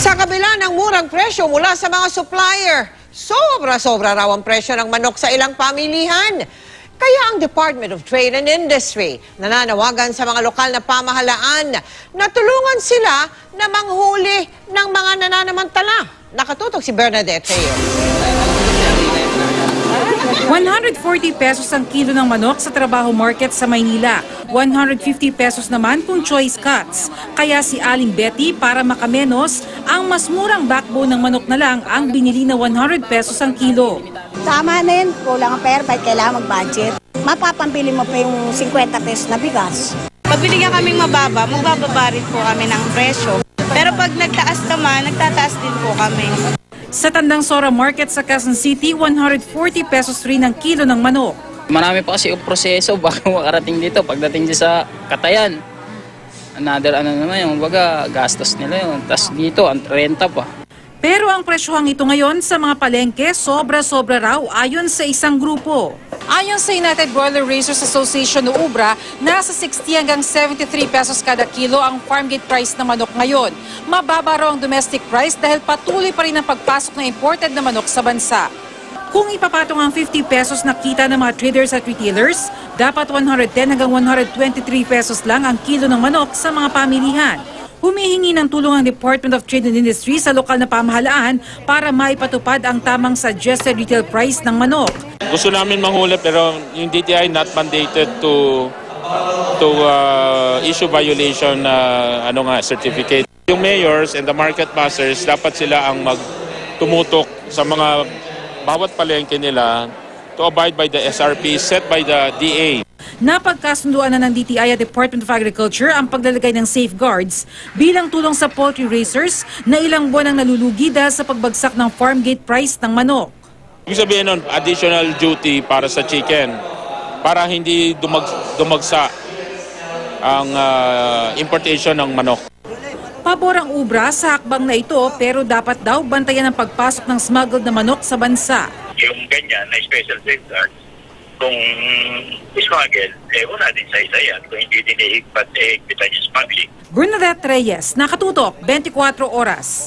Sa kabila ng murang presyo mula sa mga supplier, sobra-sobra raw ang presyo ng manok sa ilang pamilihan. Kaya ang Department of Trade and Industry nananawagan sa mga lokal na pamahalaan na tulungan sila na manghuli ng mga nananamantala. Nakatutok si Bernadette Reyes. 140 pesos ang kilo ng manok sa Trabaho Market sa Maynila. 150 pesos naman kung choice cuts. Kaya si Aling Betty, para makamenos, ang mas murang backbone ng manok na lang ang binili na 100 pesos ang kilo. Tama na yun, kulang ang pera, ba't kailangan mag-budget? Mapapambili mo pa yung 50 pesos na bigas. Pag binigyan kaming mababa, magbababa rin po kami ng presyo. Pero pag nagtaas naman, nagtataas din po kami. Sa Tandang Sora Market sa Quezon City, 140 pesos rin ang kilo ng manok. Marami pa kasi yung proseso bago makarating dito. Pagdating dito sa Katayan, another naman yung baga gastos nila yun. Tapos dito, ang renta pa. Pero ang presyohang ito ngayon sa mga palengke, sobra-sobra raw ayon sa isang grupo. Ayon sa United Broiler Raisers Association o UBRA, nasa 60 hanggang 73 pesos kada kilo ang farm gate price ng manok ngayon. Mababa raw ang domestic price dahil patuloy pa rin ang pagpasok ng imported na manok sa bansa. Kung ipapatong ang 50 pesos na kita ng mga traders at retailers, dapat 110 hanggang 123 pesos lang ang kilo ng manok sa mga pamilihan. Humihingi ng tulong ang Department of Trade and Industry sa lokal na pamahalaan para maipatupad ang tamang suggested retail price ng manok. Gusto namin manghuli pero yung DTI not mandated to issue violation certificate. Yung mayors and the market busters, dapat sila ang magtumutok sa mga bawat palengke nila to abide by the SRP set by the DA. Napagkasunduan na ng DTI at Department of Agriculture ang paglalagay ng safeguards bilang tulong sa poultry raisers na ilang buwan ang nalulugi dahil sa pagbagsak ng farm gate price ng manok. Ibig sabihin nun, additional duty para sa chicken para hindi dumagsa ang importation ng manok. Pabor ang UBRA sa hakbang na ito pero dapat daw bantayan ang pagpasok ng smuggled na manok sa bansa. Yung ganyan na special safeguard, kung smuggle, wala din sa isa yan. Kung hindi din ihigpat, higpitan yung smuggling. Bernadette Reyes, Nakatutok, 24 Oras.